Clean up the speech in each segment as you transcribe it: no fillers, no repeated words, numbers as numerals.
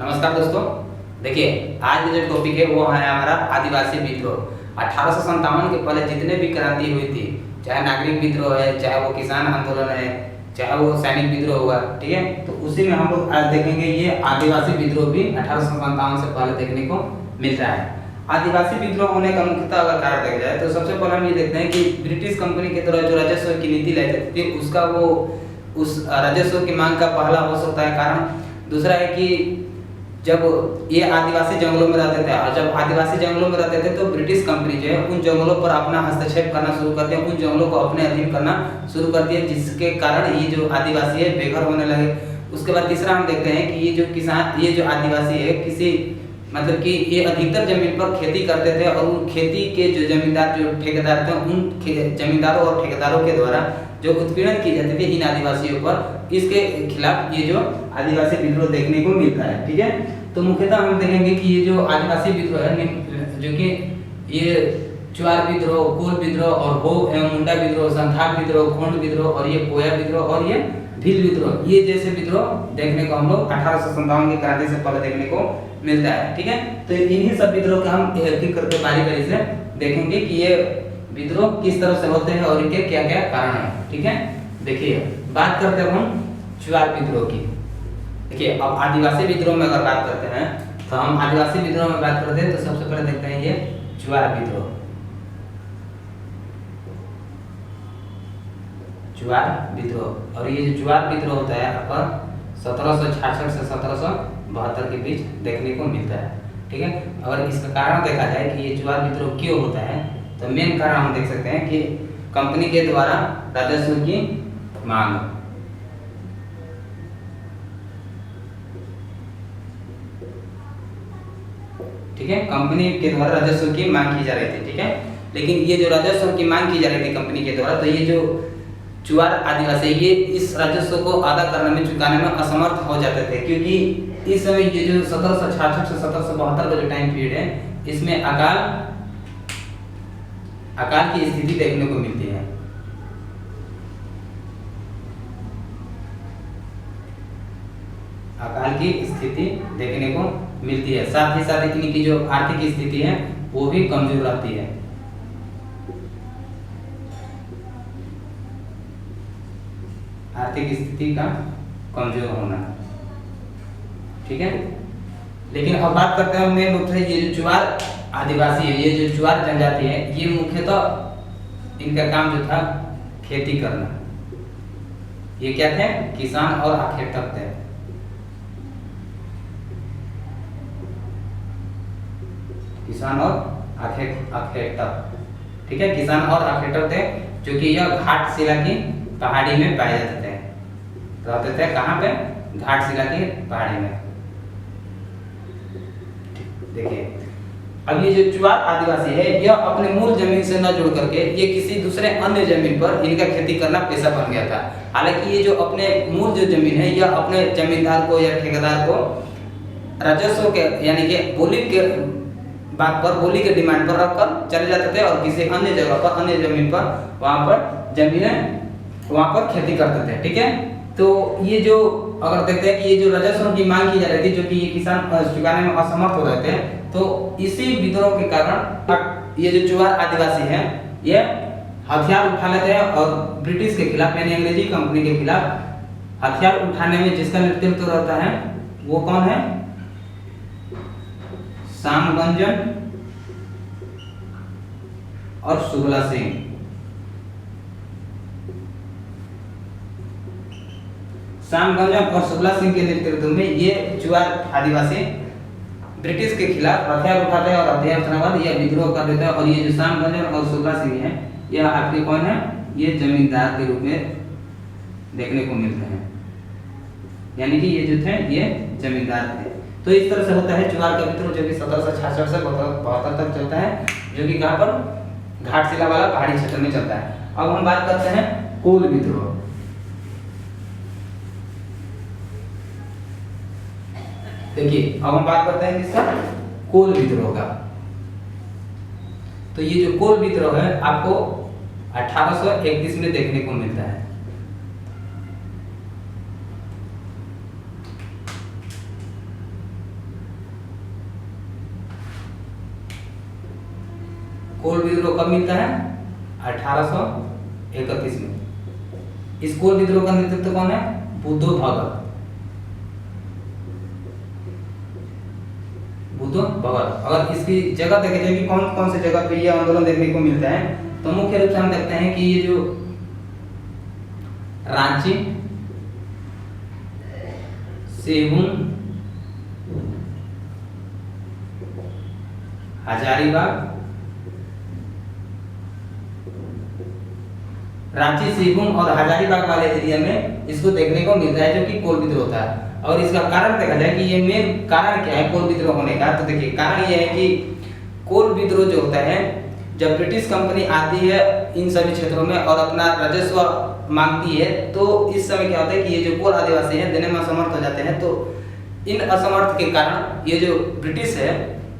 नमस्कार दोस्तों, देखिए आज का जो टॉपिक है वो है हमारा आदिवासी विद्रोह। 1857 के पहले जितने भी क्रांति हुई थी, चाहे नागरिक विद्रोह है, चाहे वो किसान आंदोलन है, चाहे वो सैनिक विद्रोह हुआ, ठीक है। तो उसी में हम लोग आज देखेंगे ये आदिवासी विद्रोह भी 1857 से पहले देखने को मिलता है। आदिवासी विद्रोह होने का मुख्यतः अगर कारण देखा जाए तो सबसे पहले हम ये देखते हैं कि ब्रिटिश कंपनी के द्वारा जो राजस्व की नीति लाई जाती थी उसका वो उस राजस्व की मांग का पहला हो सकता है कारण। दूसरा है कि जब ये आदिवासी जंगलों में रहते थे और जब आदिवासी जंगलों में रहते थे तो ब्रिटिश कंपनी जो है उन जंगलों पर अपना हस्तक्षेप करना शुरू करती है, उन जंगलों को अपने अधीन करना शुरू करती है, जिसके कारण ये जो आदिवासी है बेघर होने लगे। उसके बाद तीसरा हम देखते हैं कि ये जो आदिवासी है किसी मतलब कि ये अधिकतर जमीन पर खेती करते थे और उन खेती के जो जमींदार जो ठेकेदार थे उन जमींदारों और ठेकेदारों के द्वारा जो उत्पीड़न की जाती थी इन आदिवासियों पर, इसके खिलाफ ये जो आदिवासी विद्रोह देखने को मिलता है, ठीक है। तो मुख्यतः हम देखेंगे कि ये जो आदिवासी विद्रोह है जो कि ये चुआर विद्रोह, कोल विद्रोह और हो एवं मुंडा विद्रोह, संथाल विद्रोह, खोंड विद्रोह और ये कोया विद्रोह और ये भील विद्रोह, ये जैसे विद्रोह देखने को हम लोग 1857 की क्रांति से पहले देखने को मिलता है, ठीक है। तो इन्हीं सब विद्रोह का हम एक एक करके बारी से देखेंगे कि ये विद्रोह किस तरह से होते हैं और इनके क्या क्या कारण है, ठीक है। देखिए बात करते हैं हम चुआर विद्रोह की। देखिए अब आदिवासी विद्रोह में अगर बात करते हैं तो हम आदिवासी विद्रोह में बात करते हैं तो सबसे पहले देखते हैं ये चुआर विद्रोह। चुआर विद्रोह और ये जो चुआर विद्रोह होता है आपका 1766 से 1772 के बीच देखने को मिलता है, ठीक है। अगर इसका कारण देखा जाए कि ये चुआर विद्रोह क्यों होता है तो मेन कारण हम देख सकते हैं कि कंपनी के द्वारा राजस्व की मांग, ठीक है, कंपनी के द्वारा राजस्व की मांग की जा रही थी, ठीक है। लेकिन ये जो राजस्व की मांग की जा रही थी कंपनी के द्वारा, तो ये जो चुआर आदिवासी ये इस राजस्व को अदा करने में चुकाने में असमर्थ हो जाते थे, क्योंकि इस समय ये जो 1766 से 1772 का जो टाइम पीरियड है इसमें अकाल की स्थिति देखने को मिलती है। अकाल की स्थिति देखने को मिलती है, साथ ही साथ इनकी जो आर्थिक स्थिति है वो भी कमजोर रहती है। आर्थिक स्थिति का कमजोर होना, ठीक है। लेकिन अब बात करते हैं मेन रूप से ये जो चुआर आदिवासी है, ये जो चुआर जनजाति है, ये मुख्यतः इनका काम जो था खेती करना। ये क्या थे? किसान और आखेटक थे। किसान और आखेटक, ठीक है, किसान और आखेटक थे जो कि यह घाटशिला की पहाड़ी में पाए जाते थे। रहते थे कहाँ पे? घाटशिला की पहाड़ी में। देखिए अब ये जो चुआर आदिवासी है यह अपने मूल जमीन से न जुड़ करके ये किसी दूसरे अन्य जमीन पर इनका खेती करना पेशा बन गया था। हालांकि ये जो अपने मूल जो जमीन है यह अपने जमींदार को या ठेकेदार को राजस्व के यानी कि बोली के बात पर, बोली के डिमांड पर रखकर चले जाते थे और किसी अन्य जगह पर, अन्य जमीन पर वहां पर जमीनें वहां पर खेती करते थे, ठीक है। तो ये जो अगर देखते हैं कि ये जो राजस्व की मांग की जा रही थी जो कि ये किसान चुकाने में असमर्थ हो रहे थे, तो इसी विद्रोह के कारण ये जो चुआर आदिवासी है ये हथियार उठा लेते हैं और ब्रिटिश के खिलाफ यानी अंग्रेजी कंपनी के खिलाफ हथियार उठाने में जिसका नेतृत्व रहता है वो कौन है? सामगंजन और सुगला सिंह। सामगंजन और सुगला सिंह के नेतृत्व में ये चुआर आदिवासी ब्रिटिश के खिलाफ हथियार उठाते हैं और हथियार उठाने के बाद यह विद्रोह कर देता है। और ये जो सामगंजन और सुगला सिंह है यह आपके कौन है? ये जमींदार के रूप में देखने को मिलते हैं, यानी कि ये जो थे ये जमींदार थे। तो इस तरह से होता है चुआर का विद्रोह जो कि 1766 से 72 तक चलता है, जो कि कहाँ पर? घाटशिला वाला पहाड़ी क्षेत्र में चलता है। अब हम बात करते हैं कोल विद्रोह। देखिए अब हम बात करते हैं किसका? कोल विद्रोह का। तो ये जो कोल विद्रोह है आपको 1831 में देखने को मिलता है। कोल विद्रोह कब मिलता है? 1831 में। इस कोल विद्रोह का नेतृत्व कौन है? बुद्धो भगत। बुद्धो भगत। अगर इसकी जगह देखे जाए कि कौन कौन से जगह पे ये आंदोलन देखने को मिलता है, तो मुख्य रूप से हम देखते हैं कि ये जो रांची, सेबुम, हजारीबाग, रांची, सेबुम और हजारीबाग वाले एरिया में इसको देखने को मिलता है, जो कि कोल विद्रोह होता है। और इसका कारण देखा जाए कि ये मेन कारण क्या है कोल विद्रोह होने का, तो देखिए कारण ये है कि कोल विद्रोह जो होता है, जब ब्रिटिश कंपनी आती है इन सभी क्षेत्रों में और अपना राजस्व मांगती है, तो इस समय क्या होता है कि ये जो कोल आदिवासी हैं देने में असमर्थ हो जाते हैं। तो इन असमर्थ के कारण ये जो ब्रिटिश है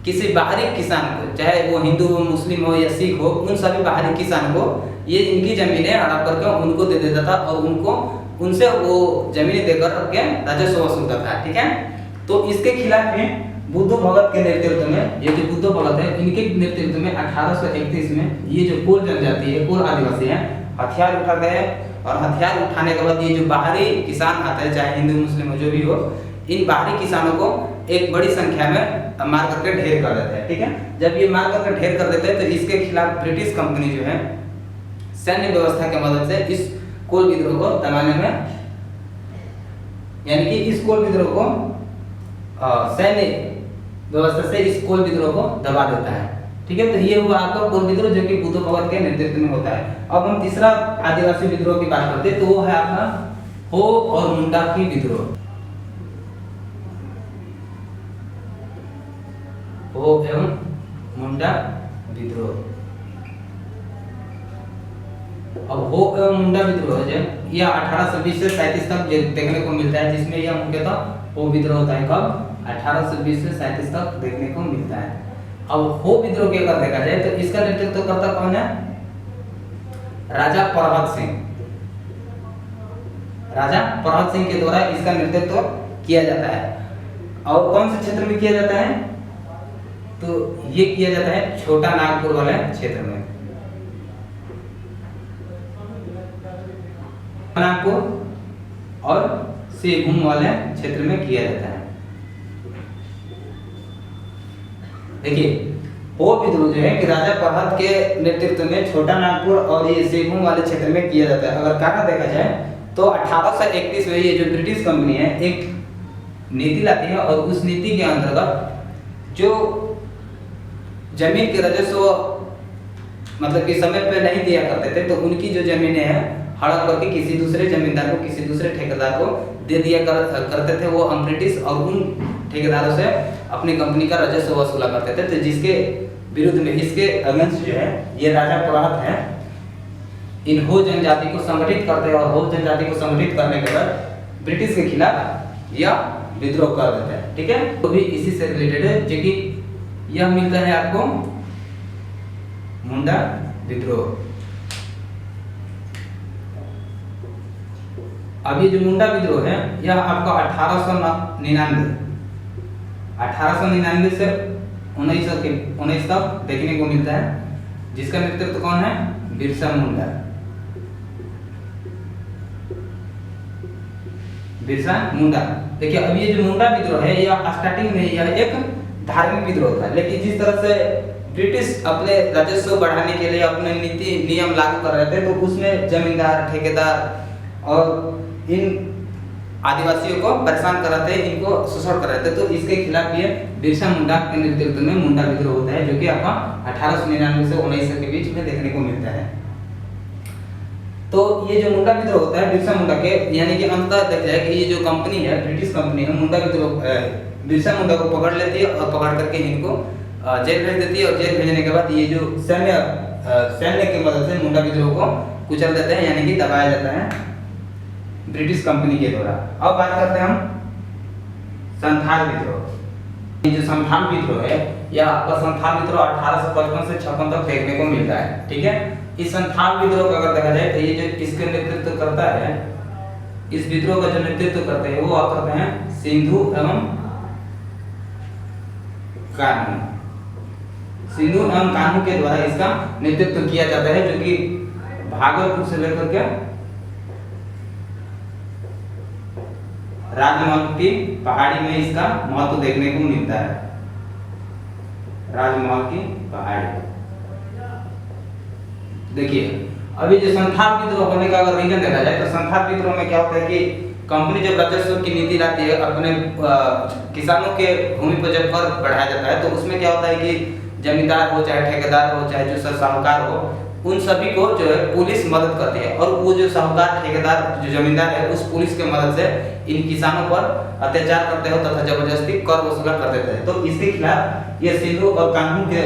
किसी बाहरी किसान को, चाहे वो हिंदू हो, मुस्लिम हो या सिख हो, उन सभी बाहरी किसान को ये इनकी जमीनें हड़प करके उनको दे देता था और उनसे वो जमीनें देकर के राजस्व वसूलता था। ठीक है, तो इसके खिलाफ में बुद्धो भगत के नेतृत्व में, ये जो बुद्धो भगत है इनके नेतृत्व में 1831 में ये जो कोल जनजाति है, कोल आदिवासी है, हथियार उठाते हैं। और हथियार उठाने के बाद ये जो बाहरी किसान आते हैं, चाहे हिंदू मुस्लिम हो जो भी हो, इन बाहरी किसानों को एक बड़ी संख्या में मार करके ढेर कर देते हैं। ठीक है, जब ये मार करके ढेर कर देते हैं तो इसके खिलाफ ब्रिटिश कंपनी जो है सैन्य व्यवस्था की मदद से इस कोल विद्रोह को दबाने में, यानी कि इस कोल विद्रोह को सैन्य व्यवस्था से इस कोल विद्रोह को दबा देता है। ठीक है, तो ये हुआ आपका कोल विद्रोह जो कि बुद्धो भगत के नेतृत्व में होता है। अब हम तीसरा आदिवासी विद्रोह की बात करते हैं, तो वो है आपका हो और मुंडा की विद्रोह। हो एवं मुंडा विद्रोह। अब हो एवं मुंडा विद्रोह है यह 1820 से 37 तक देखने को मिलता है, जिसमें यह मुख्यतः हो विद्रोह होता है। कब? 1820 से 37 तक देखने को मिलता है। अब हो विद्रोह की अगर देखा जाए तो इसका नेतृत्व करता कौन है? राजा प्रहत सिंह। राजा प्रहत सिंह के द्वारा इसका नेतृत्व किया जाता है। और कौन से क्षेत्र में किया जाता है? तो ये किया जाता है छोटा नागपुर वाले क्षेत्र में, नागपुर और सेबुम वाले क्षेत्र में किया जाता है। देखिए हो विद्रोह जो है कि राजा प्रहत के नेतृत्व में छोटा नागपुर और ये सेबुम वाले क्षेत्र में किया जाता है। अगर कारण देखा जाए तो 1831 में ये जो ब्रिटिश कंपनी है एक नीति लाती है और उस नीति के अंतर्गत जो जमीन के राजस्व मतलब कि समय पे नहीं दिया करते थे, तो उनकी जो जमीनें हैं हड़प करके किसी दूसरे जमींदार को, किसी दूसरे ठेकेदार को दे दिया करते थे वो हम ब्रिटिश, और उन ठेकेदारों से अपनी कंपनी का राजस्व वसूला करते थे। तो जिसके विरुद्ध में, इसके अगेंस्ट जो है ये राजा प्रहत है, इन हो जनजाति को संगठित करते हैं और हो जनजाति को संगठित करने के बाद ब्रिटिश के खिलाफ यह विद्रोह कर देते हैं। ठीक है, तो भी इसी से रिलेटेड है, जो कि यह मिलता है आपको मुंडा विद्रोह। अब ये जो मुंडा विद्रोह है यह आपका 1899 से 1919 तक देखने को मिलता है, जिसका नेतृत्व कौन है? बिरसा मुंडा। बिरसा मुंडा। देखिए अब ये जो मुंडा विद्रोह है यह स्टार्टिंग में यह एक धार्मिक विद्रोह था, लेकिन जिस तरह से ब्रिटिश अपने राजस्व बढ़ाने के लिए अपने नीति नियम लागू कर रहे थे, तो उसमें जमींदार, ठेकेदार और इन आदिवासियों को परेशान कर रहे थे, इनको शोषण कर रहे थे। तो इसके खिलाफ ये बिरसा मुंडा के नेतृत्व में मुंडा विद्रोह होता है, जो कि आपका 1899 से 1900 के बीच में देखने को मिलता है। तो ये जो मुंडा विद्रोह होता है बिरसा मुंडा के, यानी कि अंततः देखा जाए कि ये जो कंपनी है, ब्रिटिश कंपनी है, मुंडा विद्रोह बिरसा मुंडा को पकड़ लेती है और पकड़ करके इनको जेल भेज देती है, और जेल भेजने के बाद ये जो सैन्य की मदद से मुंडा विद्रोह को कुचल देते हैं, यानी कि दबाया जाता है ब्रिटिश कंपनी के द्वारा। अब बात करते हैं हम संथाल विद्रोह। ये जो संथाल विद्रोह है यह आपका संथाल विद्रोह 1855 से 56 तक देखने को मिलता है। ठीक है, इस संथाल विद्रोह का अगर देखा जाए तो ये जो इसके नेतृत्व करता है, इस विद्रोह का जो नेतृत्व करते हैं वो आप करते हैं सिंधु एवं कानू। सिंधु एवं कान्हू के द्वारा इसका नेतृत्व किया जाता है, जो कि भागलपुर से लेकर के राजमहल की पहाड़ी में इसका महत्व देखने को मिलता है। राजमहल की पहाड़ी। देखिए अभी जो संथाल विद्रोह होने का अगर रीजन देखा जाए तो संथाल विद्रोह में क्या होता है कि कंपनी जब राजस्व की नीति लाती है, अपने किसानों के भूमि पर जब कर बढ़ाया जाता है, तो उसमें क्या होता है कि जमींदार हो चाहे ठेकेदार हो चाहे जो साहूकार हो, उन सभी को जो है पुलिस मदद करती है, और वो जो साहूकार ठेकेदार जो जमींदार है उस पुलिस के मदद से इन किसानों पर अत्याचार करते हो तथा जबरदस्ती कर वसूला कर देते हैं। तो इसके खिलाफ ये सिंधु और कान्हू के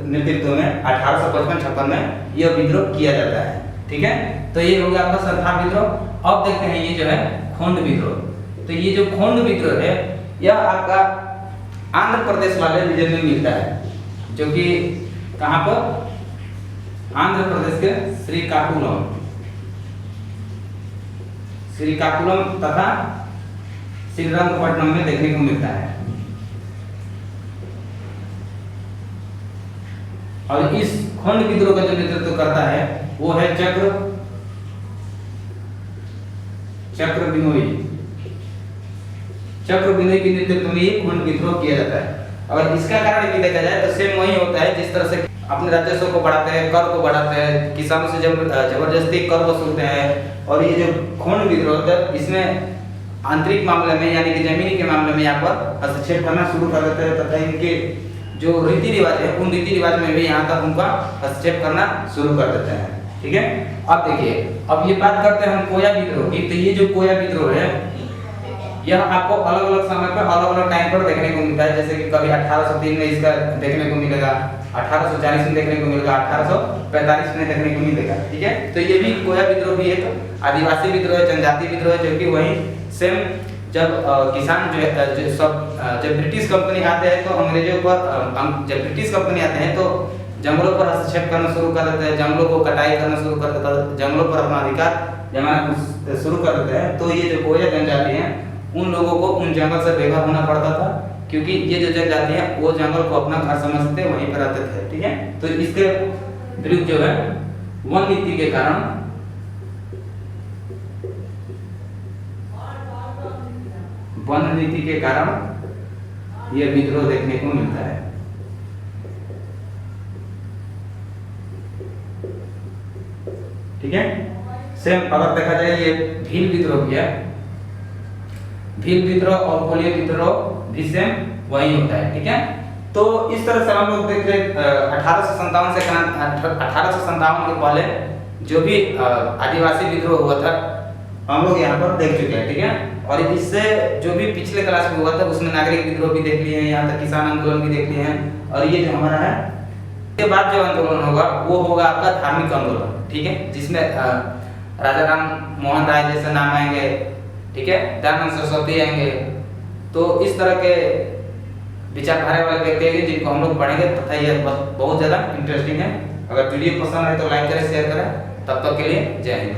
नेतृत्व में 1855-56 में यह विद्रोह किया जाता है। ठीक है, तो ये हो गया आपका संथाल विद्रोह। अब देखते हैं ये जो है खोंड विद्रोह। तो ये जो खोंड विद्रोह है यह आपका आंध्र प्रदेश वाले रीजन में मिलता है, जो कि कहां पर, आंध्र प्रदेश के श्रीकाकुलम तथा श्रीरंगपट्टनम में देखने को मिलता है। और इस खोंड विद्रोह का जो नेतृत्व करता है वो है चक्र बिनोई के नेतृत्व में ये खोंड विद्रोह किया जाता है। अगर इसका कारण भी देखा जाए तो सेम वही होता है, जिस तरह से अपने राजस्व को बढ़ाते हैं, कर को बढ़ाते हैं, किसानों से जबरदस्ती कर वसूलते हैं। और ये जो खोंड विद्रोह है इसमें आंतरिक मामले में यानी कि जमीनी के मामले में यहाँ पर हस्तक्षेप करना शुरू कर देते हैं, तथा इनके जो रीति रिवाज है उन रीति रिवाज में भी यहाँ तक उनका हस्तक्षेप करना शुरू कर देते हैं। ठीक है, अब देखिए अब ये बात करते हैं हम कोया विद्रोह की। तो ये जो कोया विद्रोह है यह आपको अलग अलग समय पर अलग अलग टाइम पर देखने को मिलता है, जैसे कि कभी 1803 में इसका देखने को मिलेगा, 1840 में देखने को मिलेगा, 1845 में देखने को मिलेगा। ठीक है, तो ये भी कोया विद्रोह भी एक आदिवासी विद्रोह है, जनजाति विद्रोह है, जो कि वही सेम जब किसान जो है जब ब्रिटिश कंपनी आते हैं तो अंग्रेजों पर जब ब्रिटिश कंपनी आते हैं तो जंगलों पर हस्तक्षेप करना शुरू कर देते हैं, जंगलों को कटाई करना शुरू कर देता है, जंगलों पर अपना अधिकार जमाना शुरू कर देते हैं। तो ये जो कोया जनजाति हैं उन लोगों को उन जंगल से बेघर होना पड़ता था, क्योंकि ये जो जनजाति है वो जंगल को अपना घर समझते वहीं पर रहते थे। ठीक है, तो इसके विरुद्ध जो है वन नीति के कारण यह विद्रोह देखने को मिलता है। ठीक है, सेम अगर देखा जाए ये भील विद्रोह भी है, भील विद्रोह और कोलिया विद्रोह भी सेम वही होता है। ठीक है, तो इस तरह से हम लोग देख रहे 1857 के पहले जो भी आदिवासी विद्रोह हुआ था हम लोग यहाँ पर देख चुके हैं। ठीक है, और इससे जो भी पिछले क्लास में हुआ था उसमें नागरिक विद्रोह भी देख लिए हैं, यहाँ तक किसान आंदोलन भी देख लिए हैं। और ये जो हमारा है इसके बाद जो आंदोलन होगा वो होगा आपका धार्मिक आंदोलन। ठीक है, जिसमें राजा राम मोहन राय जैसे नाम आएंगे, ठीक है, दयानंद सरस्वती आएंगे। तो इस तरह के विचारधारा वाले व्यक्ति हैं जिनको हम लोग पढ़ेंगे, तथा ये बहुत ज़्यादा इंटरेस्टिंग है। अगर वीडियो पसंद आए तो लाइक करें, शेयर करें। तब तक के लिए जय हिंद।